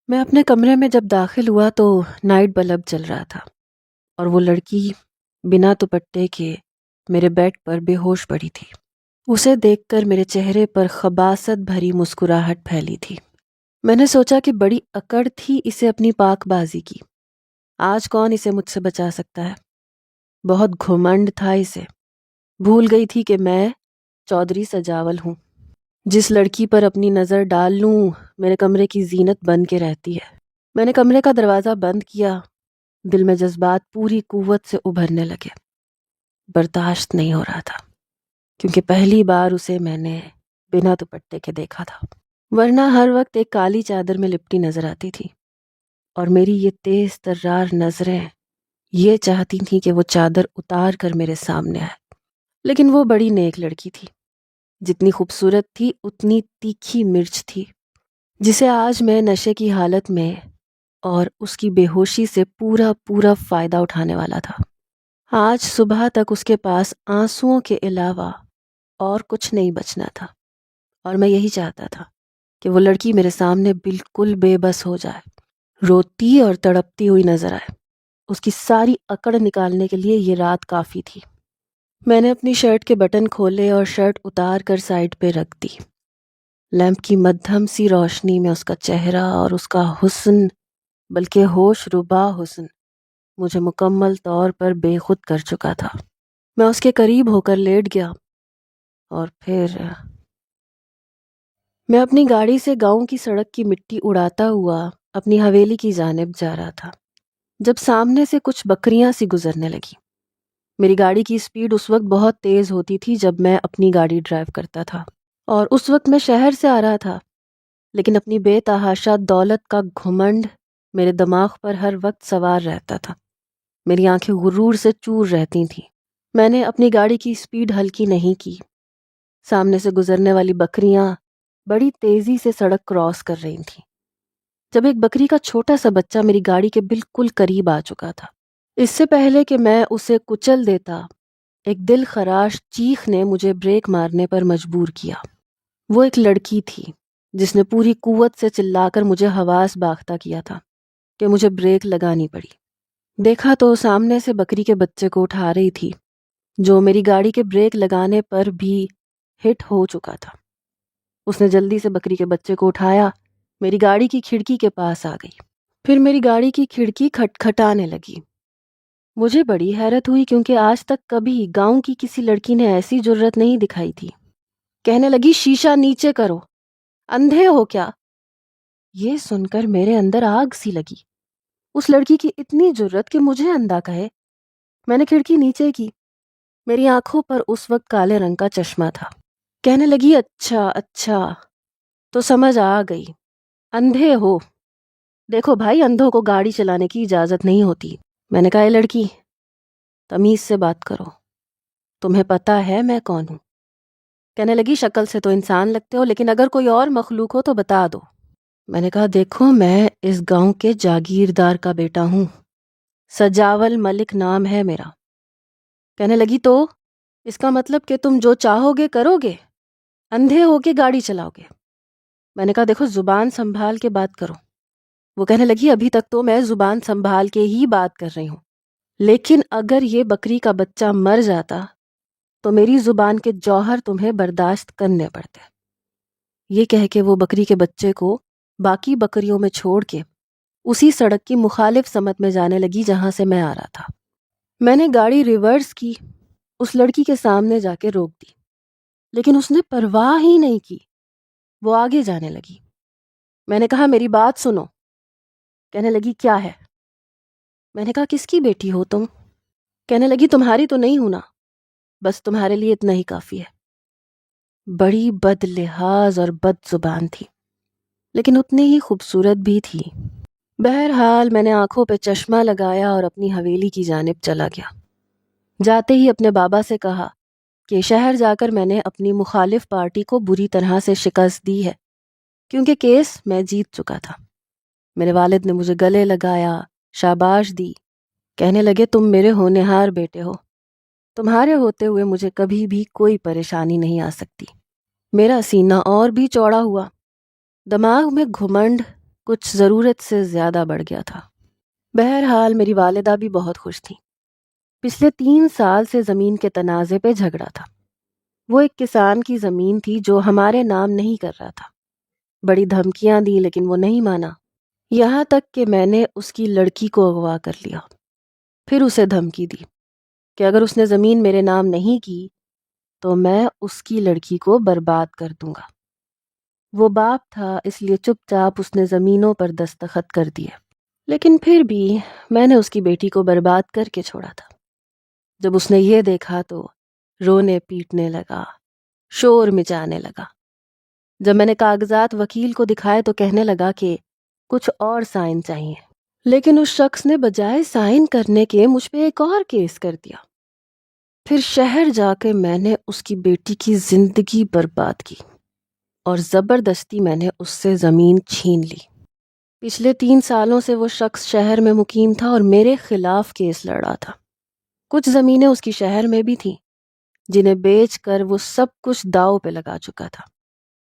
میں اپنے کمرے میں جب داخل ہوا تو نائٹ بلب جل رہا تھا اور وہ لڑکی بنا دوپٹے کے میرے بیڈ پر بے ہوش پڑی تھی۔ اسے دیکھ کر میرے چہرے پر خباثت بھری مسکراہٹ پھیلی تھی۔ میں نے سوچا کہ بڑی اکڑ تھی اسے اپنی پاک بازی کی۔ آج کون اسے مجھ سے بچا سکتا ہے؟ بہت گھمنڈ تھا اسے۔ بھول گئی تھی کہ میں چودھری سجاول ہوں۔ جس لڑکی پر اپنی نظر ڈال لوں میرے کمرے کی زینت بن کے رہتی ہے۔ میں نے کمرے کا دروازہ بند کیا۔ دل میں جذبات پوری قوت سے ابھرنے لگے۔ برداشت نہیں ہو رہا تھا کیونکہ پہلی بار اسے میں نے بنا دوپٹے کے دیکھا تھا، ورنہ ہر وقت ایک کالی چادر میں لپٹی نظر آتی تھی، اور میری یہ تیز ترار نظریں یہ چاہتی تھیں کہ وہ چادر اتار کر میرے سامنے آئے۔ لیکن وہ بڑی نیک لڑکی تھی، جتنی خوبصورت تھی اتنی تیکھی مرچ تھی، جسے آج میں نشے کی حالت میں اور اس کی بے ہوشی سے پورا فائدہ اٹھانے والا تھا۔ آج صبح تک اس کے پاس آنسوؤں کے علاوہ اور کچھ نہیں بچنا تھا، اور میں یہی چاہتا تھا کہ وہ لڑکی میرے سامنے بالکل بے بس ہو جائے، روتی اور تڑپتی ہوئی نظر آئے۔ اس کی ساری اکڑ نکالنے کے لیے یہ رات کافی تھی۔ میں نے اپنی شرٹ کے بٹن کھولے اور شرٹ اتار کر سائڈ پہ رکھ دی۔ لیمپ کی مدھم سی روشنی میں اس کا چہرہ اور اس کا حسن، بلکہ ہوش ربا حسن، مجھے مکمل طور پر بے خود کر چکا تھا۔ میں اس کے قریب ہو کر لیٹ گیا، اور پھر میں اپنی گاڑی سے گاؤں کی سڑک کی مٹی اڑاتا ہوا اپنی حویلی کی جانب جا رہا تھا، جب سامنے سے کچھ بکریاں سی گزرنے لگی۔ میری گاڑی کی سپیڈ اس وقت بہت تیز ہوتی تھی جب میں اپنی گاڑی ڈرائیو کرتا تھا، اور اس وقت میں شہر سے آ رہا تھا، لیکن اپنی بے تحاشا دولت کا گھمنڈ میرے دماغ پر ہر وقت سوار رہتا تھا۔ میری آنکھیں غرور سے چور رہتی تھیں۔ میں نے اپنی گاڑی کی سپیڈ ہلکی نہیں کی۔ سامنے سے گزرنے والی بکریاں بڑی تیزی سے سڑک کراس کر رہی تھیں، جب ایک بکری کا چھوٹا سا بچہ میری گاڑی کے بالکل قریب آ چکا تھا۔ اس سے پہلے کہ میں اسے کچل دیتا، ایک دل خراش چیخ نے مجھے بریک مارنے پر مجبور کیا۔ وہ ایک لڑکی تھی جس نے پوری قوت سے چلا کر مجھے حواس باختہ کیا تھا کہ مجھے بریک لگانی پڑی۔ دیکھا تو سامنے سے بکری کے بچے کو اٹھا رہی تھی، جو میری گاڑی کے بریک لگانے پر بھی ہٹ ہو چکا تھا۔ اس نے جلدی سے بکری کے بچے کو اٹھایا، میری گاڑی کی کھڑکی کے پاس آ گئی۔ پھر میری گاڑی کی کھڑکی کھٹکھٹانے لگی۔ مجھے بڑی حیرت ہوئی کیونکہ آج تک کبھی گاؤں کی کسی لڑکی نے ایسی جرت نہیں دکھائی تھی۔ کہنے لگی، شیشہ نیچے کرو، اندھے ہو کیا؟ یہ سن کر میرے اندر آگ سی لگی۔ اس لڑکی کی اتنی جرت کہ مجھے اندھا کہے۔ میں نے کھڑکی نیچے کی۔ میری آنکھوں پر اس وقت کالے رنگ کا چشمہ تھا۔ کہنے لگی، اچھا تو سمجھ آ گئی، اندھے ہو۔ دیکھو بھائی، اندھوں کو گاڑی چلانے کی اجازت نہیں ہوتی۔ میں نے کہا، اے لڑکی، تمیز سے بات کرو، تمہیں پتہ ہے میں کون ہوں؟ کہنے لگی، شکل سے تو انسان لگتے ہو، لیکن اگر کوئی اور مخلوق ہو تو بتا دو۔ میں نے کہا، دیکھو، میں اس گاؤں کے جاگیردار کا بیٹا ہوں، سجاول ملک نام ہے میرا۔ کہنے لگی، تو اس کا مطلب کہ تم جو چاہو گے کرو گے، اندھے ہو کے گاڑی چلاؤ گے؟ میں نے کہا، دیکھو، زبان سنبھال کے بات کرو۔ وہ کہنے لگی، ابھی تک تو میں زبان سنبھال کے ہی بات کر رہی ہوں، لیکن اگر یہ بکری کا بچہ مر جاتا تو میری زبان کے جوہر تمہیں برداشت کرنے پڑتے۔ یہ کہہ کے وہ بکری کے بچے کو باقی بکریوں میں چھوڑ کے اسی سڑک کی مخالف سمت میں جانے لگی جہاں سے میں آ رہا تھا۔ میں نے گاڑی ریورس کی، اس لڑکی کے سامنے جا کے روک دی، لیکن اس نے پرواہ ہی نہیں کی، وہ آگے جانے لگی۔ میں نے کہا، میری بات سنو۔ کہنے لگی، کیا ہے؟ میں نے کہا، کس کی بیٹی ہو تم؟ کہنے لگی، تمہاری تو نہیں ہوں نا، بس تمہارے لیے اتنا ہی کافی ہے۔ بڑی بد لحاظ اور بد زبان تھی، لیکن اتنی ہی خوبصورت بھی تھی۔ بہرحال میں نے آنکھوں پہ چشمہ لگایا اور اپنی حویلی کی جانب چلا گیا۔ جاتے ہی اپنے بابا سے کہا کہ شہر جا کر میں نے اپنی مخالف پارٹی کو بری طرح سے شکست دی ہے، کیونکہ کیس میں جیت چکا تھا۔ میرے والد نے مجھے گلے لگایا، شاباش دی، کہنے لگے، تم میرے ہونہار بیٹے ہو، تمہارے ہوتے ہوئے مجھے کبھی بھی کوئی پریشانی نہیں آ سکتی۔ میرا سینہ اور بھی چوڑا ہوا، دماغ میں گھمنڈ کچھ ضرورت سے زیادہ بڑھ گیا تھا۔ بہرحال میری والدہ بھی بہت خوش تھی۔ پچھلے 3 سال سے زمین کے تنازع پہ جھگڑا تھا۔ وہ ایک کسان کی زمین تھی جو ہمارے نام نہیں کر رہا تھا۔ بڑی دھمکیاں دی لیکن وہ نہیں مانا، یہاں تک کہ میں نے اس کی لڑکی کو اغوا کر لیا۔ پھر اسے دھمکی دی کہ اگر اس نے زمین میرے نام نہیں کی تو میں اس کی لڑکی کو برباد کر دوں گا۔ وہ باپ تھا، اس لیے چپ چاپ اس نے زمینوں پر دستخط کر دیے، لیکن پھر بھی میں نے اس کی بیٹی کو برباد کر کے چھوڑا تھا۔ جب اس نے یہ دیکھا تو رونے پیٹنے لگا، شور مچانے لگا۔ جب میں نے کاغذات وکیل کو دکھائے تو کہنے لگا کہ کچھ اور سائن چاہیے، لیکن اس شخص نے بجائے سائن کرنے کے مجھ پہ ایک اور کیس کر دیا۔ پھر شہر جا کے میں نے اس کی بیٹی کی زندگی برباد کی اور زبردستی میں نے اس سے زمین چھین لی۔ پچھلے 3 سالوں سے وہ شخص شہر میں مقیم تھا اور میرے خلاف کیس لڑ رہا تھا۔ کچھ زمینیں اس کی شہر میں بھی تھیں جنہیں بیچ کر وہ سب کچھ داؤ پہ لگا چکا تھا،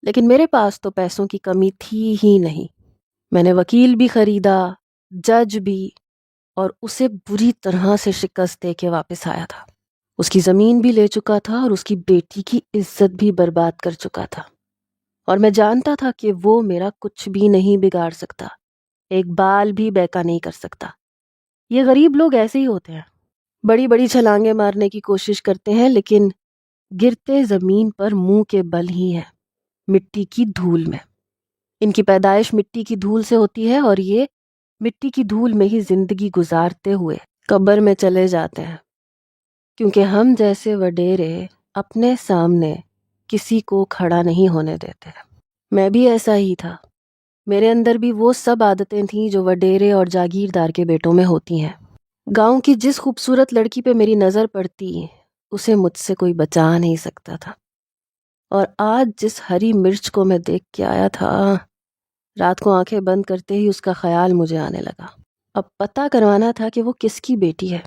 لیکن میرے پاس تو پیسوں کی کمی تھی ہی نہیں۔ میں نے وکیل بھی خریدا، جج بھی، اور اسے بری طرح سے شکست دے کے واپس آیا تھا۔ اس کی زمین بھی لے چکا تھا اور اس کی بیٹی کی عزت بھی برباد کر چکا تھا، اور میں جانتا تھا کہ وہ میرا کچھ بھی نہیں بگاڑ سکتا، ایک بال بھی بیکا نہیں کر سکتا۔ یہ غریب لوگ ایسے ہی ہوتے ہیں، بڑی بڑی چھلانگیں مارنے کی کوشش کرتے ہیں لیکن گرتے زمین پر منہ کے بل ہی ہیں، مٹی کی دھول میں۔ ان کی پیدائش مٹی کی دھول سے ہوتی ہے اور یہ مٹی کی دھول میں ہی زندگی گزارتے ہوئے قبر میں چلے جاتے ہیں، کیونکہ ہم جیسے وڈیرے اپنے سامنے کسی کو کھڑا نہیں ہونے دیتے۔ میں بھی ایسا ہی تھا، میرے اندر بھی وہ سب عادتیں تھیں جو وڈیرے اور جاگیردار کے بیٹوں میں ہوتی ہیں۔ گاؤں کی جس خوبصورت لڑکی پہ میری نظر پڑتی اسے مجھ سے کوئی بچا نہیں سکتا تھا، اور آج جس ہری مرچ کو میں دیکھ کے آیا تھا، رات کو آنکھیں بند کرتے ہی اس کا خیال مجھے آنے لگا۔ اب پتہ کروانا تھا کہ وہ کس کی بیٹی ہے،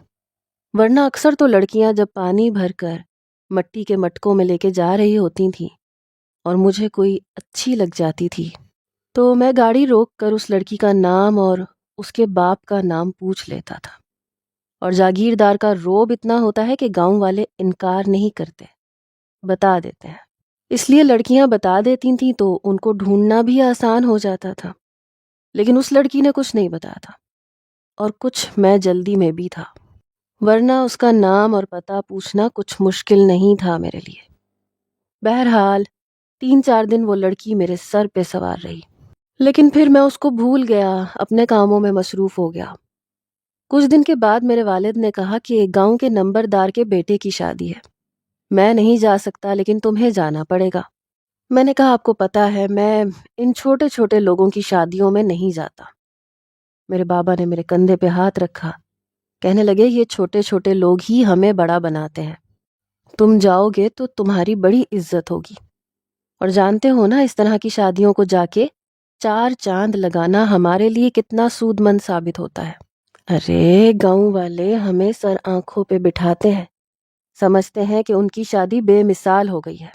ورنہ اکثر تو لڑکیاں جب پانی بھر کر مٹی کے مٹکوں میں لے کے جا رہی ہوتی تھیں اور مجھے کوئی اچھی لگ جاتی تھی تو میں گاڑی روک کر اس لڑکی کا نام اور اس کے باپ کا نام پوچھ لیتا تھا۔ اور جاگیردار کا روب اتنا ہوتا ہے کہ گاؤں والے انکار نہیں کرتے، بتا دیتے ہیں۔ اس لیے لڑکیاں بتا دیتی تھیں تو ان کو ڈھونڈنا بھی آسان ہو جاتا تھا، لیکن اس لڑکی نے کچھ نہیں بتایا تھا، اور کچھ میں جلدی میں بھی تھا، ورنہ اس کا نام اور پتہ پوچھنا کچھ مشکل نہیں تھا میرے لیے۔ بہرحال 3-4 دن وہ لڑکی میرے سر پہ سوار رہی، لیکن پھر میں اس کو بھول گیا، اپنے کاموں میں مصروف ہو گیا۔ کچھ دن کے بعد میرے والد نے کہا کہ گاؤں کے نمبردار کے بیٹے کی شادی ہے، میں نہیں جا سکتا لیکن تمہیں جانا پڑے گا۔ میں نے کہا آپ کو پتہ ہے میں ان چھوٹے چھوٹے لوگوں کی شادیوں میں نہیں جاتا۔ میرے بابا نے میرے کندھے پہ ہاتھ رکھا، کہنے لگے یہ چھوٹے چھوٹے لوگ ہی ہمیں بڑا بناتے ہیں، تم جاؤ گے تو تمہاری بڑی عزت ہوگی، اور جانتے ہو نا اس طرح کی شادیوں کو جا کے 4 چاند لگانا ہمارے لیے کتنا سود مند ثابت ہوتا ہے۔ ارے گاؤں والے ہمیں سر آنکھوں پہ بٹھاتے ہیں، سمجھتے ہیں کہ ان کی شادی بے مثال ہو گئی ہے۔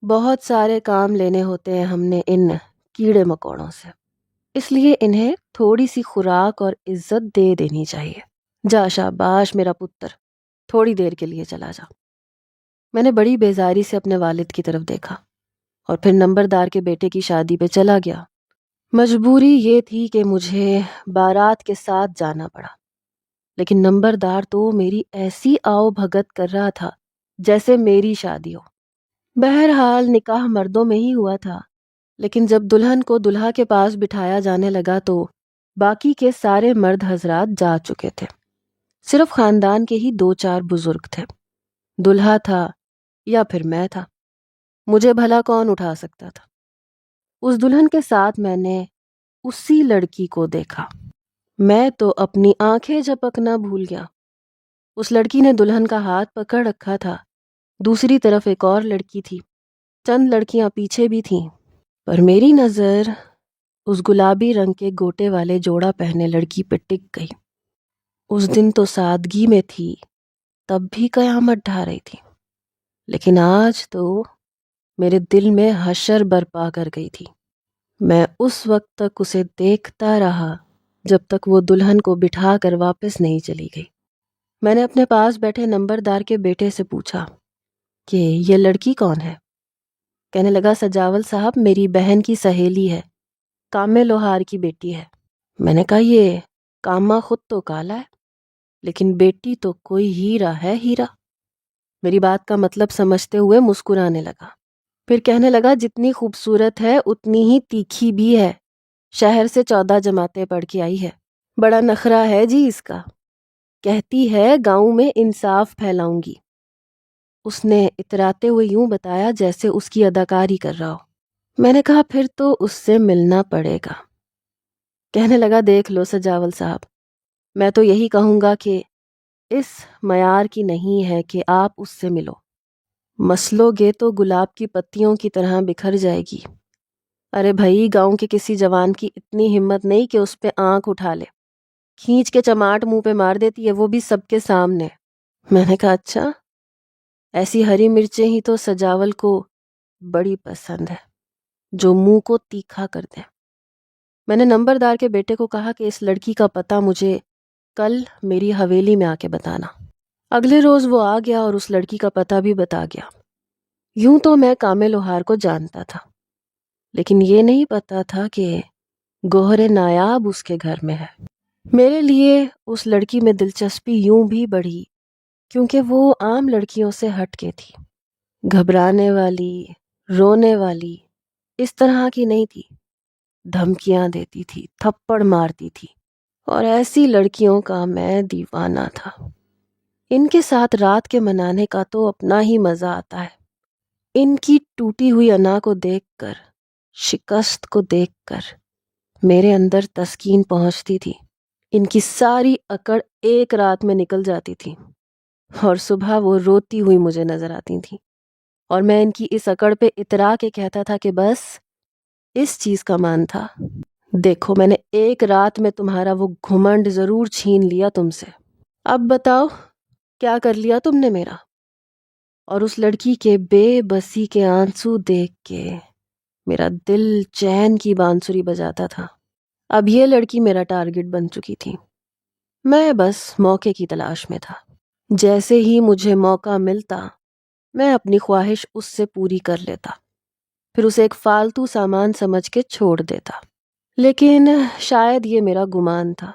بہت سارے کام لینے ہوتے ہیں ہم نے ان کیڑے مکوڑوں سے، اس لیے انہیں تھوڑی سی خوراک اور عزت دے دینی چاہیے۔ جا شاباش میرا پتر، تھوڑی دیر کے لیے چلا جا۔ میں نے بڑی بیزاری سے اپنے والد کی طرف دیکھا اور پھر نمبردار کے بیٹے کی شادی پہ چلا گیا۔ مجبوری یہ تھی کہ مجھے بارات کے ساتھ جانا پڑا، لیکن نمبردار تو میری ایسی آؤ بھگت کر رہا تھا جیسے میری شادی ہو۔ بہرحال نکاح مردوں میں ہی ہوا تھا، لیکن جب دلہن کو دلہا کے پاس بٹھایا جانے لگا تو باقی کے سارے مرد حضرات جا چکے تھے، صرف خاندان کے ہی 2-4 بزرگ تھے۔ دلہا تھا یا پھر میں تھا، مجھے بھلا کون اٹھا سکتا تھا۔ اس دلہن کے ساتھ میں نے اسی لڑکی کو دیکھا، میں تو اپنی آنکھیں جھپکنا بھول گیا۔ اس لڑکی نے دلہن کا ہاتھ پکڑ رکھا تھا، دوسری طرف ایک اور لڑکی تھی، چند لڑکیاں پیچھے بھی تھیں، پر میری نظر اس گلابی رنگ کے گوٹے والے جوڑا پہنے لڑکی پہ ٹک گئی۔ اس دن تو سادگی میں تھی، تب بھی قیامت ڈھا رہی تھی، لیکن آج تو میرے دل میں حشر برپا کر گئی تھی۔ میں اس وقت تک اسے دیکھتا رہا جب تک وہ دلہن کو بٹھا کر واپس نہیں چلی گئی۔ میں نے اپنے پاس بیٹھے نمبردار کے بیٹے سے پوچھا کہ یہ لڑکی کون ہے؟ کہنے لگا سجاول صاحب میری بہن کی سہیلی ہے، کامے لوہار کی بیٹی ہے۔ میں نے کہا یہ کاما خود تو کالا ہے لیکن بیٹی تو کوئی ہیرا ہے، ہیرا۔ میری بات کا مطلب سمجھتے ہوئے مسکرانے لگا، پھر کہنے لگا جتنی خوبصورت ہے اتنی ہی تیکھی بھی ہے، شہر سے 14 جماعتیں پڑھ کے آئی ہے، بڑا نخرہ ہے جی اس کا، کہتی ہے گاؤں میں انصاف پھیلاؤں گی۔ اس نے اتراتے ہوئے یوں بتایا جیسے اس کی اداکاری کر رہا ہو۔ میں نے کہا پھر تو اس سے ملنا پڑے گا۔ کہنے لگا دیکھ لو سجاول صاحب، میں تو یہی کہوں گا کہ اس معیار کی نہیں ہے کہ آپ اس سے ملو، مسلو گے تو گلاب کی پتیوں کی طرح بکھر جائے گی۔ ارے بھائی گاؤں کے کسی جوان کی اتنی ہمت نہیں کہ اس پہ آنکھ اٹھا لے، کھینچ کے چماٹ منہ پہ مار دیتی ہے، وہ بھی سب کے سامنے۔ میں نے کہا اچھا، ایسی ہری مرچیں ہی تو سجاول کو بڑی پسند ہے جو منہ کو تیکھا کر دے۔ میں نے نمبردار کے بیٹے کو کہا کہ اس لڑکی کا پتہ مجھے کل میری حویلی میں آ کے بتانا۔ اگلے روز وہ آ گیا اور اس لڑکی کا پتہ بھی بتا گیا۔ یوں تو میں کامے لوہار کو جانتا تھا لیکن یہ نہیں پتا تھا کہ گوہر نایاب اس کے گھر میں ہے۔ میرے لیے اس لڑکی میں دلچسپی یوں بھی بڑھی کیونکہ وہ عام لڑکیوں سے ہٹ کے تھی، گھبرانے والی، رونے والی، اس طرح کی نہیں تھی، دھمکیاں دیتی تھی، تھپڑ مارتی تھی، اور ایسی لڑکیوں کا میں دیوانہ تھا۔ ان کے ساتھ رات کے منانے کا تو اپنا ہی مزہ آتا ہے۔ ان کی ٹوٹی ہوئی انا کو دیکھ کر، شکست کو دیکھ کر میرے اندر تسکین پہنچتی تھی۔ ان کی ساری اکڑ ایک رات میں نکل جاتی تھی اور صبح وہ روتی ہوئی مجھے نظر آتی تھیں، اور میں ان کی اس اکڑ پہ اترا کے کہتا تھا کہ بس اس چیز کا مان تھا، دیکھو میں نے ایک رات میں تمہارا وہ گھمنڈ ضرور چھین لیا تم سے، اب بتاؤ کیا کر لیا تم نے میرا۔ اور اس لڑکی کے بے بسی کے آنسو دیکھ کے میرا دل چین کی بانسری بجاتا تھا۔ اب یہ لڑکی میرا ٹارگٹ بن چکی تھی، میں بس موقع کی تلاش میں تھا۔ جیسے ہی مجھے موقع ملتا میں اپنی خواہش اس سے پوری کر لیتا، پھر اسے ایک فالتو سامان سمجھ کے چھوڑ دیتا۔ لیکن شاید یہ میرا گمان تھا،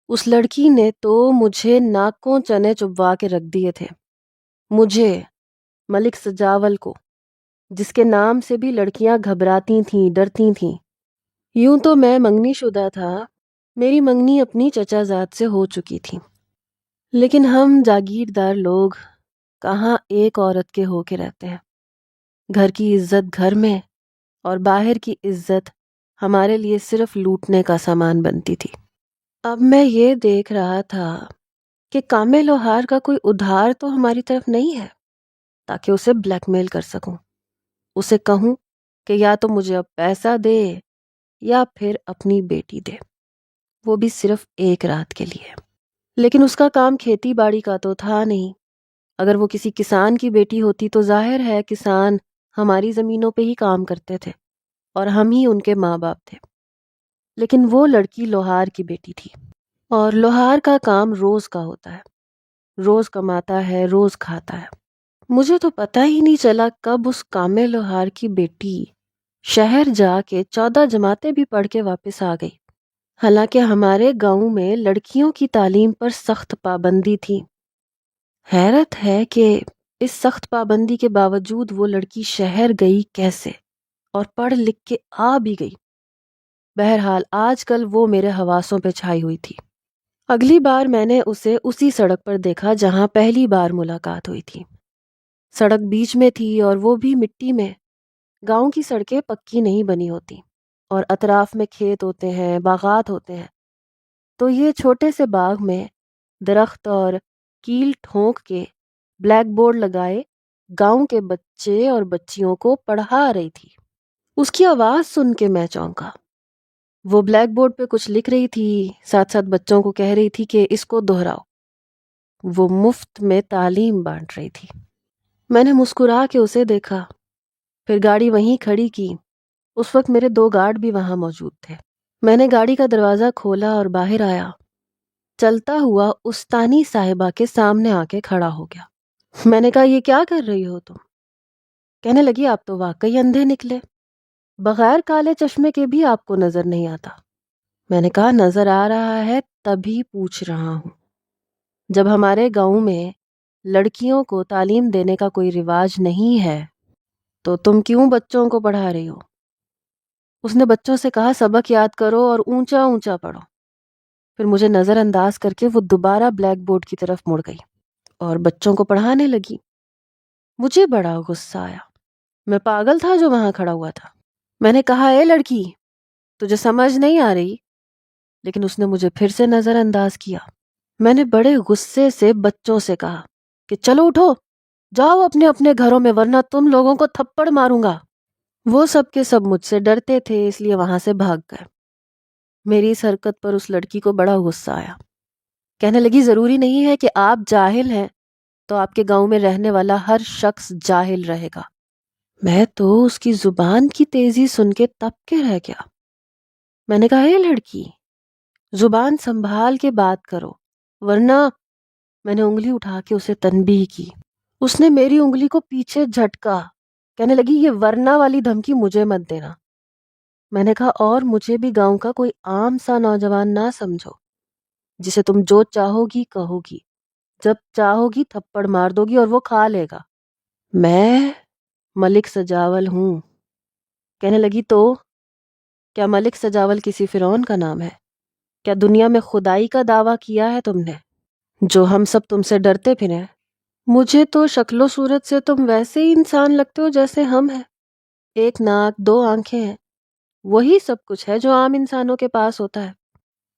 اس لڑکی نے تو مجھے ناکوں چنے چبوا کے رکھ دیے تھے، مجھے، ملک سجاول کو، جس کے نام سے بھی لڑکیاں گھبراتی تھیں، ڈرتی تھیں۔ یوں تو میں منگنی شدہ تھا، میری منگنی اپنی چچا زاد سے ہو چکی تھی، لیکن ہم جاگیردار لوگ کہاں ایک عورت کے ہو کے رہتے ہیں۔ گھر کی عزت گھر میں اور باہر کی عزت ہمارے لیے صرف لوٹنے کا سامان بنتی تھی۔ اب میں یہ دیکھ رہا تھا کہ کامے لوہار کا کوئی ادھار تو ہماری طرف نہیں ہے تاکہ اسے بلیک میل کر سکوں، اسے کہوں کہ یا تو مجھے اب پیسہ دے یا پھر اپنی بیٹی دے، وہ بھی صرف ایک رات کے لیے۔ لیکن اس کا کام کھیتی باڑی کا تو تھا نہیں، اگر وہ کسی کسان کی بیٹی ہوتی تو ظاہر ہے کسان ہماری زمینوں پہ ہی کام کرتے تھے اور ہم ہی ان کے ماں باپ تھے، لیکن وہ لڑکی لوہار کی بیٹی تھی، اور لوہار کا کام روز کا ہوتا ہے، روز کماتا ہے، روز کھاتا ہے۔ مجھے تو پتہ ہی نہیں چلا کب اس کامے لوہار کی بیٹی شہر جا کے 14 جماعتیں بھی پڑھ کے واپس آ گئی، حالانکہ ہمارے گاؤں میں لڑکیوں کی تعلیم پر سخت پابندی تھی۔ حیرت ہے کہ اس سخت پابندی کے باوجود وہ لڑکی شہر گئی کیسے اور پڑھ لکھ کے آ بھی گئی۔ بہرحال آج کل وہ میرے حواسوں پہ چھائی ہوئی تھی۔ اگلی بار میں نے اسے اسی سڑک پر دیکھا جہاں پہلی بار ملاقات ہوئی تھی۔ سڑک بیچ میں تھی اور وہ بھی مٹی میں، گاؤں کی سڑکیں پکی نہیں بنی ہوتی اور اطراف میں کھیت ہوتے ہیں، باغات ہوتے ہیں، تو یہ چھوٹے سے باغ میں درخت اور کیل ٹھونک کے بلیک بورڈ لگائے گاؤں کے بچے اور بچیوں کو پڑھا رہی تھی۔ اس کی آواز سن کے میں چونکا۔ وہ بلیک بورڈ پہ کچھ لکھ رہی تھی، ساتھ ساتھ بچوں کو کہہ رہی تھی کہ اس کو دہراؤ۔ وہ مفت میں تعلیم بانٹ رہی تھی۔ میں نے مسکرا کے اسے دیکھا، پھر گاڑی وہیں کھڑی کی اس وقت میرے 2 گارڈ بھی وہاں موجود تھے۔ میں نے گاڑی کا دروازہ کھولا اور باہر آیا۔ چلتا ہوا استانی صاحبہ کے سامنے آ کے کھڑا ہو گیا۔ میں نے کہا یہ کیا کر رہی ہو تم؟ کہنے لگی آپ تو واقعی اندھے نکلے، بغیر کالے چشمے کے بھی آپ کو نظر نہیں آتا۔ میں نے کہا نظر آ رہا ہے تبھی پوچھ رہا ہوں۔ جب ہمارے گاؤں میں لڑکیوں کو تعلیم دینے کا کوئی رواج نہیں ہے تو تم کیوں بچوں کو پڑھا رہی ہو؟ اس نے بچوں سے کہا سبق یاد کرو اور اونچا اونچا پڑھو۔ پھر مجھے نظر انداز کر کے وہ دوبارہ بلیک بورڈ کی طرف مڑ گئی اور بچوں کو پڑھانے لگی۔ مجھے بڑا غصہ آیا۔ میں پاگل تھا جو وہاں کھڑا ہوا تھا۔ میں نے کہا اے لڑکی، تجھے سمجھ نہیں آ رہی؟ لیکن اس نے مجھے پھر سے نظر انداز کیا۔ میں نے بڑے غصے سے بچوں سے کہا کہ چلو اٹھو، جاؤ اپنے اپنے گھروں میں ورنہ تم لوگوں کو تھپڑ ماروں گا۔ وہ سب کے سب مجھ سے ڈرتے تھے اس لیے وہاں سے بھاگ گئے۔ میری اس حرکت پر اس لڑکی کو بڑا غصہ آیا۔ کہنے لگی ضروری نہیں ہے کہ آپ جاہل ہیں تو آپ کے گاؤں میں رہنے والا ہر شخص جاہل رہے گا۔ میں تو اس کی زبان کی تیزی سن کے تپ کے رہ گیا۔ میں نے کہا اے لڑکی، زبان سنبھال کے بات کرو ورنہ… میں نے انگلی اٹھا کے اسے تنبیہ کی۔ اس نے میری انگلی کو پیچھے جھٹکا۔ کہنے لگی یہ ورنہ والی دھمکی مجھے مت دینا۔ میں نے کہا اور مجھے بھی گاؤں کا کوئی عام سا نوجوان نہ سمجھو جسے تم جو چاہو گی کہو گی، جب چاہو گی تھپڑ مار دو گی اور وہ کھا لے گا۔ میں ملک سجاول ہوں۔ کہنے لگی تو کیا ملک سجاول کسی فرعون کا نام ہے؟ کیا دنیا میں خدائی کا دعویٰ کیا ہے تم نے جو ہم سب تم سے ڈرتے پھریں؟ مجھے تو شکل و صورت سے تم ویسے ہی انسان لگتے ہو جیسے ہم ہیں، 1 ناک 2 آنکھیں ہیں، وہی سب کچھ ہے جو عام انسانوں کے پاس ہوتا ہے۔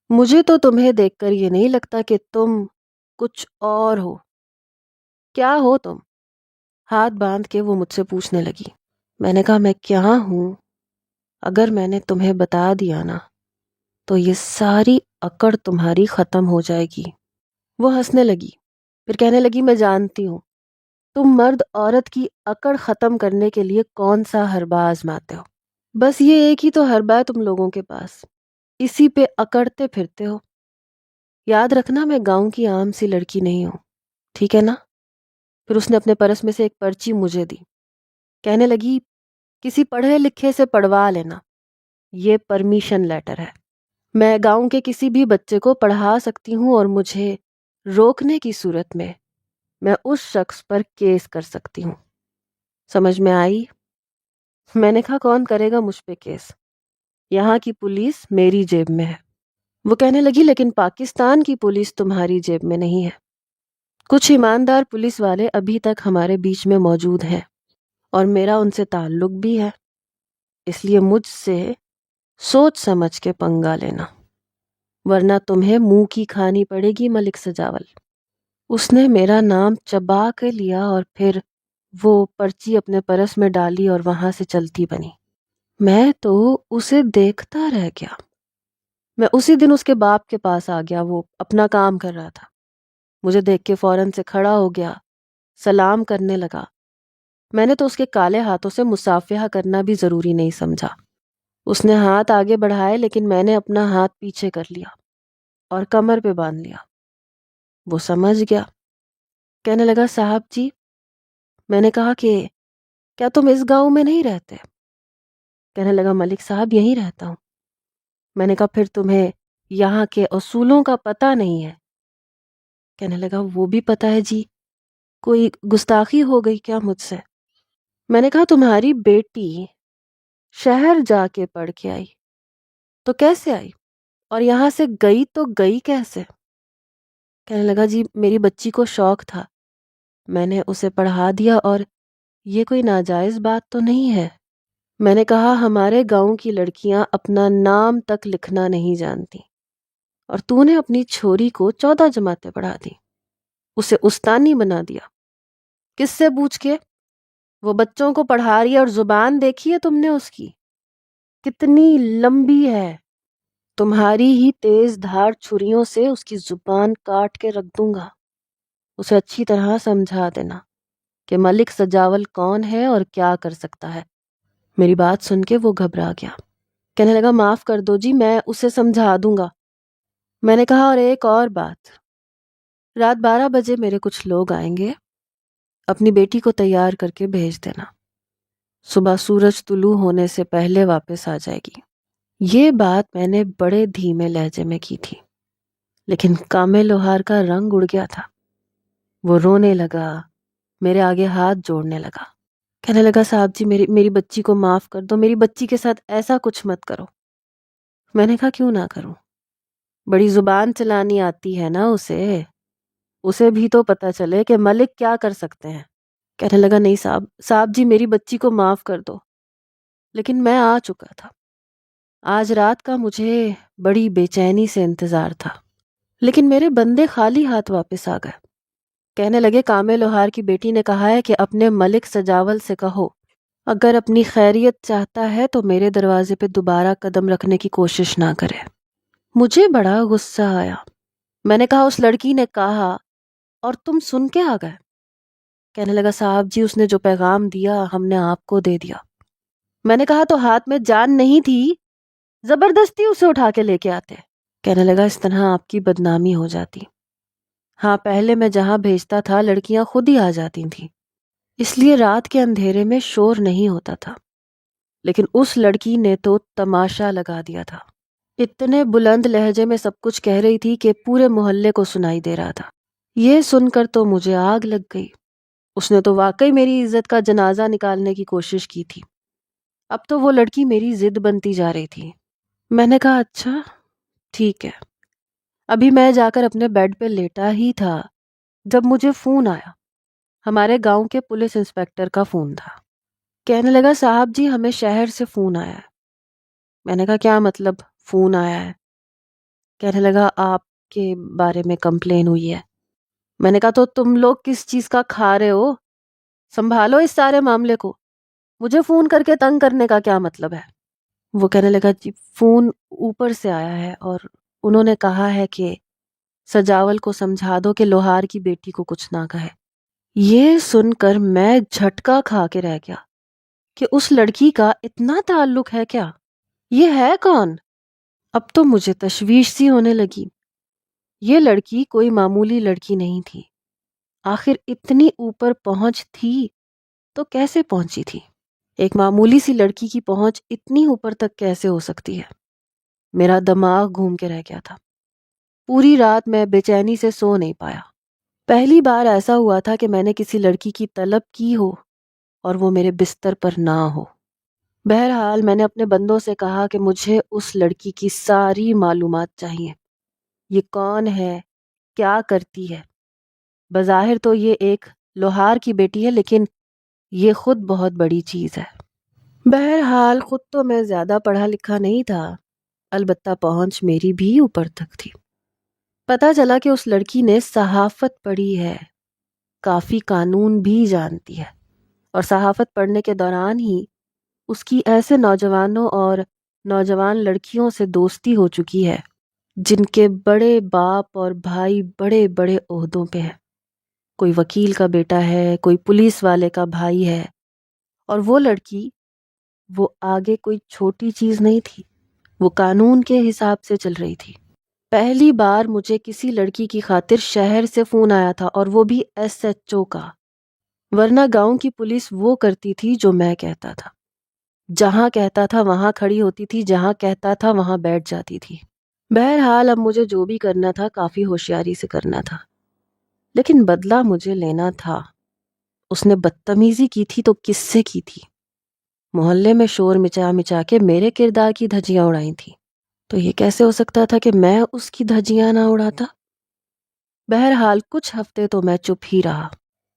مجھے تو تمہیں دیکھ کر یہ نہیں لگتا کہ تم کچھ اور ہو۔ کیا ہو تم؟ ہاتھ باندھ کے وہ مجھ سے پوچھنے لگی۔ میں نے کہا میں کیا ہوں اگر میں نے تمہیں بتا دیا نا تو یہ ساری اکڑ تمہاری ختم ہو جائے گی۔ وہ ہنسنے لگی، پھر کہنے لگی میں جانتی ہوں تم مرد عورت کی اکڑ ختم کرنے کے لیے کون سا حربہ آزماتے ہو۔ بس یہ ایک ہی تو حربہ ہے تم لوگوں کے پاس، اسی پہ اکڑتے پھرتے ہو۔ یاد رکھنا میں گاؤں کی عام سی لڑکی نہیں ہوں، ٹھیک ہے نا؟ پھر اس نے اپنے پرس میں سے ایک پرچی مجھے دی۔ کہنے لگی کسی پڑھے لکھے سے پڑھوا لینا، یہ پرمیشن لیٹر ہے۔ میں گاؤں کے کسی بھی بچے کو پڑھا سکتی ہوں اور مجھے روکنے کی صورت میں اس شخص پر کیس کر سکتی ہوں۔ سمجھ میں آئی؟ میں نے کہا کون کرے گا مجھ پہ کیس؟ یہاں کی پولیس میری جیب میں ہے۔ وہ کہنے لگی لیکن پاکستان کی پولیس تمہاری جیب میں نہیں ہے۔ کچھ ایماندار پولیس والے ابھی تک ہمارے بیچ میں موجود ہیں اور میرا ان سے تعلق بھی ہے، اس لیے مجھ سے سوچ سمجھ کے پنگا لینا ورنہ تمہیں منہ کی کھانی پڑے گی ملک سجاول۔ اس نے میرا نام چبا کے لیا اور پھر وہ پرچی اپنے پرس میں ڈالی اور وہاں سے چلتی بنی۔ میں تو اسے دیکھتا رہ گیا۔ میں اسی دن اس کے باپ کے پاس آ گیا، وہ اپنا کام کر رہا تھا۔ مجھے دیکھ کے فوراً سے کھڑا ہو گیا، سلام کرنے لگا۔ میں نے تو اس کے کالے ہاتھوں سے مصافحہ کرنا بھی ضروری نہیں سمجھا۔ اس نے ہاتھ آگے بڑھائے لیکن میں نے اپنا ہاتھ پیچھے کر لیا اور کمر پہ باندھ لیا۔ وہ سمجھ گیا۔ کہنے لگا صاحب جی، میں نے کہا کہ کیا تم اس گاؤں میں نہیں رہتے؟ کہنے لگا ملک صاحب یہیں رہتا ہوں۔ میں نے کہا پھر تمہیں یہاں کے اصولوں کا پتہ نہیں ہے؟ کہنے لگا وہ بھی پتہ ہے جی، کوئی گستاخی ہو گئی کیا مجھ سے؟ میں نے کہا تمہاری بیٹی شہر جا کے پڑھ کے آئی تو کیسے آئی اور یہاں سے گئی تو گئی کیسے؟ کہنے لگا جی میری بچی کو شوق تھا، میں نے اسے پڑھا دیا اور یہ کوئی ناجائز بات تو نہیں ہے۔ میں نے کہا ہمارے گاؤں کی لڑکیاں اپنا نام تک لکھنا نہیں جانتی اور تو نے اپنی چھوری کو 14 جماعتیں پڑھا دی، اسے استانی بنا دیا۔ کس سے پوچھ کے؟ وہ بچوں کو پڑھا رہی ہے اور زبان دیکھی ہے تم نے اس کی کتنی لمبی ہے؟ تمہاری ہی تیز دھار چھریوں سے اس کی زبان کاٹ کے رکھ دوں گا۔ اسے اچھی طرح سمجھا دینا کہ ملک سجاول کون ہے اور کیا کر سکتا ہے۔ میری بات سن کے وہ گھبرا گیا، کہنے لگا معاف کر دو جی، میں اسے سمجھا دوں گا۔ میں نے کہا اور ایک اور بات، رات 12 بجے میرے کچھ لوگ آئیں گے، اپنی بیٹی کو تیار کر کے بھیج دینا، صبح سورج طلوع ہونے سے پہلے واپس آ جائے گی۔ یہ بات میں نے بڑے دھیمے لہجے میں کی تھی، لیکن کامل لوہار کا رنگ اڑ گیا تھا۔ وہ رونے لگا، میرے آگے ہاتھ جوڑنے لگا، کہنے لگا صاحب جی میری بچی کو معاف کر دو، میری بچی کے ساتھ ایسا کچھ مت کرو۔ میں نے کہا کیوں نہ کروں، بڑی زبان چلانی آتی ہے نا اسے بھی تو پتہ چلے کہ ملک کیا کر سکتے ہیں۔ کہنے لگا نہیں صاحب جی میری بچی کو معاف کر دو۔ لیکن میں آ چکا تھا، آج رات کا مجھے بڑی بے چینی سے انتظار تھا، لیکن میرے بندے خالی ہاتھ واپس آ گئے۔ کہنے لگے کامل لوہار کی بیٹی نے کہا ہے کہ اپنے ملک سجاول سے کہو اگر اپنی خیریت چاہتا ہے تو میرے دروازے پہ دوبارہ قدم رکھنے کی کوشش نہ کرے۔ مجھے بڑا غصہ آیا، میں نے کہا اس لڑکی نے کہا اور تم سن کے آ گئے؟ کہنے لگا صاحب جی اس نے جو پیغام دیا ہم نے آپ کو دے دیا۔ میں نے کہا تو ہاتھ میں جان نہیں تھی، زبردستی اسے اٹھا کے لے کے آتے۔ کہنے لگا اس طرح آپ کی بدنامی ہو جاتی۔ ہاں پہلے میں جہاں بھیجتا تھا لڑکیاں خود ہی آ جاتی تھیں، اس لیے رات کے اندھیرے میں شور نہیں ہوتا تھا، لیکن اس لڑکی نے تو تماشا لگا دیا تھا، اتنے بلند لہجے میں سب کچھ کہہ رہی تھی کہ پورے محلے کو سنائی دے رہا تھا۔ یہ سن کر تو مجھے آگ لگ گئی، اس نے تو واقعی میری عزت کا جنازہ نکالنے کی کوشش کی تھی۔ اب تو وہ لڑکی میری ضد بنتی جا رہی تھی۔ میں نے کہا اچھا ٹھیک ہے۔ ابھی میں جا کر اپنے بیڈ پہ لیٹا ہی تھا جب مجھے فون آیا، ہمارے گاؤں کے پولیس انسپکٹر کا فون تھا۔ کہنے لگا صاحب جی ہمیں شہر سے فون آیا ہے۔ میں نے کہا کیا مطلب فون آیا ہے؟ کہنے لگا آپ کے بارے میں کمپلین ہوئی ہے۔ میں نے کہا تو تم لوگ کس چیز کا کھا رہے ہو؟ سنبھالو اس سارے معاملے کو، مجھے فون کر کے تنگ کرنے کا کیا مطلب ہے؟ وہ کہنے لگا جی فون اوپر سے آیا ہے اور انہوں نے کہا ہے کہ سجاول کو سمجھا دو کہ لوہار کی بیٹی کو کچھ نہ کہے۔ یہ سن کر میں جھٹکا کھا کے رہ گیا کہ اس لڑکی کا اتنا تعلق ہے کیا؟ یہ ہے کون؟ اب تو مجھے تشویش سی ہونے لگی۔ یہ لڑکی کوئی معمولی لڑکی نہیں تھی، آخر اتنی اوپر پہنچ تھی تو کیسے پہنچی تھی؟ ایک معمولی سی لڑکی کی پہنچ اتنی اوپر تک کیسے ہو سکتی ہے؟ میرا دماغ گھوم کے رہ گیا تھا، پوری رات میں بے چینی سے سو نہیں پایا۔ پہلی بار ایسا ہوا تھا کہ میں نے کسی لڑکی کی طلب کی ہو اور وہ میرے بستر پر نہ ہو۔ بہرحال میں نے اپنے بندوں سے کہا کہ مجھے اس لڑکی کی ساری معلومات چاہیے، یہ کون ہے، کیا کرتی ہے۔ بظاہر تو یہ ایک لوہار کی بیٹی ہے، لیکن یہ خود بہت بڑی چیز ہے۔ بہرحال خود تو میں زیادہ پڑھا لکھا نہیں تھا، البتہ پہنچ میری بھی اوپر تک تھی۔ پتہ چلا کہ اس لڑکی نے صحافت پڑھی ہے، کافی قانون بھی جانتی ہے، اور صحافت پڑھنے کے دوران ہی اس کی ایسے نوجوانوں اور نوجوان لڑکیوں سے دوستی ہو چکی ہے جن کے بڑے باپ اور بھائی بڑے بڑے عہدوں پہ ہیں۔ کوئی وکیل کا بیٹا ہے، کوئی پولیس والے کا بھائی ہے، اور وہ لڑکی وہ آگے کوئی چھوٹی چیز نہیں تھی، وہ قانون کے حساب سے چل رہی تھی۔ پہلی بار مجھے کسی لڑکی کی خاطر شہر سے فون آیا تھا، اور وہ بھی SHO کا، ورنہ گاؤں کی پولیس وہ کرتی تھی جو میں کہتا تھا، جہاں کہتا تھا وہاں کھڑی ہوتی تھی، جہاں کہتا تھا وہاں بیٹھ جاتی تھی۔ بہرحال اب مجھے جو بھی کرنا تھا کافی ہوشیاری سے کرنا تھا، لیکن بدلہ مجھے لینا تھا۔ اس نے بدتمیزی کی تھی تو کس سے کی تھی؟ محلے میں شور مچا مچا کے میرے کردار کی دھجیاں اڑائی تھی، تو یہ کیسے ہو سکتا تھا کہ میں اس کی دھجیاں نہ اڑاتا؟ بہرحال کچھ ہفتے تو میں چپ ہی رہا۔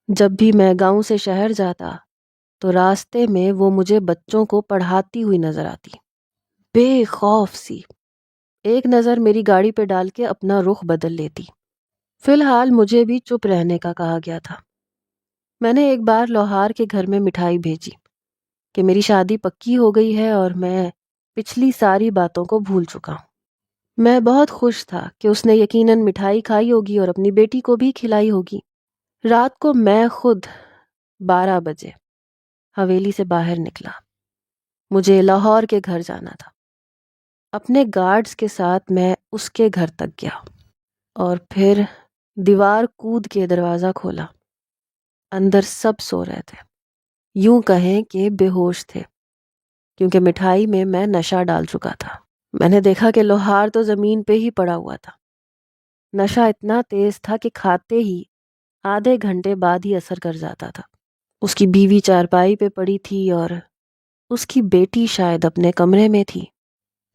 جب بھی میں گاؤں سے شہر جاتا تو راستے میں وہ مجھے بچوں کو پڑھاتی ہوئی نظر آتی، بے خوف سی، ایک نظر میری گاڑی پہ ڈال کے اپنا رخ بدل لیتی۔ فی الحال مجھے بھی چپ رہنے کا کہا گیا تھا۔ میں نے ایک بار لوہار کے گھر میں مٹھائی بھیجی کہ میری شادی پکی ہو گئی ہے اور میں پچھلی ساری باتوں کو بھول چکا ہوں۔ میں بہت خوش تھا کہ اس نے یقیناً مٹھائی کھائی ہوگی اور اپنی بیٹی کو بھی کھلائی ہوگی۔ رات کو میں خود 12 بجے حویلی سے باہر نکلا۔ مجھے لاہور کے گھر جانا تھا۔ اپنے گارڈز کے ساتھ میں اس کے گھر تک گیا اور پھر دیوار کود کے دروازہ کھولا۔ اندر سب سو رہے تھے، یوں کہیں کہ بے ہوش تھے، کیونکہ مٹھائی میں میں نشہ ڈال چکا تھا۔ میں نے دیکھا کہ لوہار تو زمین پہ ہی پڑا ہوا تھا۔ نشہ اتنا تیز تھا کہ کھاتے ہی آدھے گھنٹے بعد ہی اثر کر جاتا تھا۔ اس کی بیوی چارپائی پہ پڑی تھی اور اس کی بیٹی شاید اپنے کمرے میں تھی۔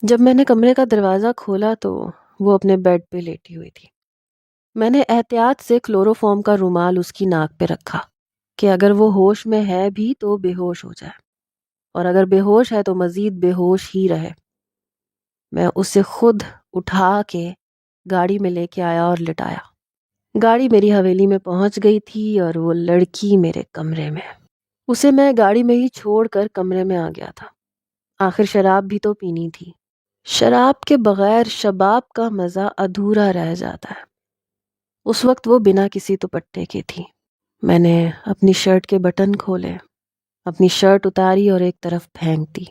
جب میں نے کمرے کا دروازہ کھولا تو وہ اپنے بیڈ پہ لیٹی ہوئی تھی۔ میں نے احتیاط سے کلوروفارم کا رومال اس کی ناک پہ رکھا کہ اگر وہ ہوش میں ہے بھی تو بے ہوش ہو جائے، اور اگر بے ہوش ہے تو مزید بے ہوش ہی رہے۔ میں اسے خود اٹھا کے گاڑی میں لے کے آیا اور لٹایا۔ گاڑی میری حویلی میں پہنچ گئی تھی اور وہ لڑکی میرے کمرے میں۔ اسے میں گاڑی میں ہی چھوڑ کر کمرے میں آ گیا تھا۔ آخر شراب بھی تو پینی تھی۔ شراب کے بغیر شباب کا مزہ ادھورا رہ جاتا ہے۔ اس وقت وہ بنا کسی دوپٹے کے تھی۔ میں نے اپنی شرٹ کے بٹن کھولے، اپنی شرٹ اتاری اور ایک طرف پھینک دی۔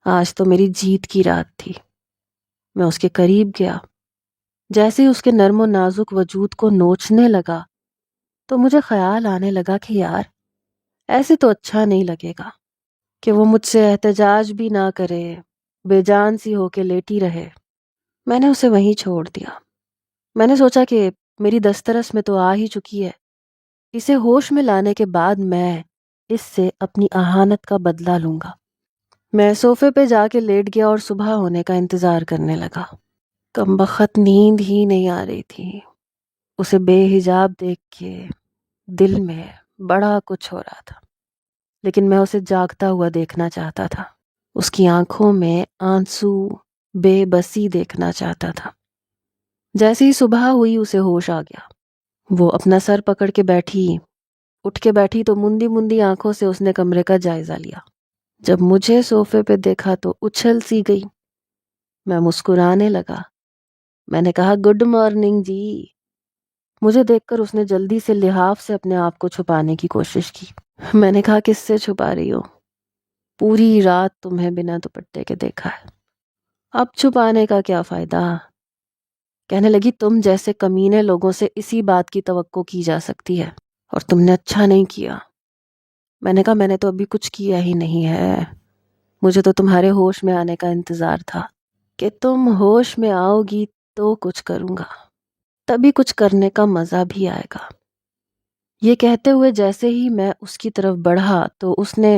آج تو میری جیت کی رات تھی۔ میں اس کے قریب گیا۔ جیسے ہی اس کے نرم و نازک وجود کو نوچنے لگا تو مجھے خیال آنے لگا کہ یار ایسے تو اچھا نہیں لگے گا کہ وہ مجھ سے احتجاج بھی نہ کرے، بے جان سی ہو کے لیٹی رہے۔ میں نے اسے وہیں چھوڑ دیا۔ میں نے سوچا کہ میری دسترس میں تو آ ہی چکی ہے، اسے ہوش میں لانے کے بعد میں اس سے اپنی اہانت کا بدلہ لوں گا۔ میں صوفے پہ جا کے لیٹ گیا اور صبح ہونے کا انتظار کرنے لگا۔ کمبخت نیند ہی نہیں آ رہی تھی۔ اسے بے حجاب دیکھ کے دل میں بڑا کچھ ہو رہا تھا، لیکن میں اسے جاگتا ہوا دیکھنا چاہتا تھا۔ اس کی آنکھوں میں آنسو، بے بسی دیکھنا چاہتا تھا۔ جیسے ہی صبح ہوئی اسے ہوش آ گیا۔ وہ اپنا سر پکڑ کے بیٹھی، اٹھ کے بیٹھی تو مندی مندی آنکھوں سے اس نے کمرے کا جائزہ لیا۔ جب مجھے صوفے پہ دیکھا تو اچھل سی گئی۔ میں مسکرانے لگا۔ میں نے کہا گڈ مارننگ جی۔ مجھے دیکھ کر اس نے جلدی سے لحاف سے اپنے آپ کو چھپانے کی کوشش کی۔ میں نے کہا کس سے چھپا رہی ہو؟ پوری رات تمہیں بنا دوپٹے کے دیکھا ہے، اب چھپانے کا کیا فائدہ؟ کہنے لگی تم جیسے کمینے لوگوں سے اسی بات کی توقع کی جا سکتی ہے اور تم نے اچھا نہیں کیا۔ میں نے کہا میں نے تو ابھی کچھ کیا ہی نہیں ہے، مجھے تو تمہارے ہوش میں آنے کا انتظار تھا کہ تم ہوش میں آؤ گی تو کچھ کروں گا، تبھی کچھ کرنے کا مزہ بھی آئے گا۔ یہ کہتے ہوئے جیسے ہی میں اس کی طرف بڑھا تو اس نے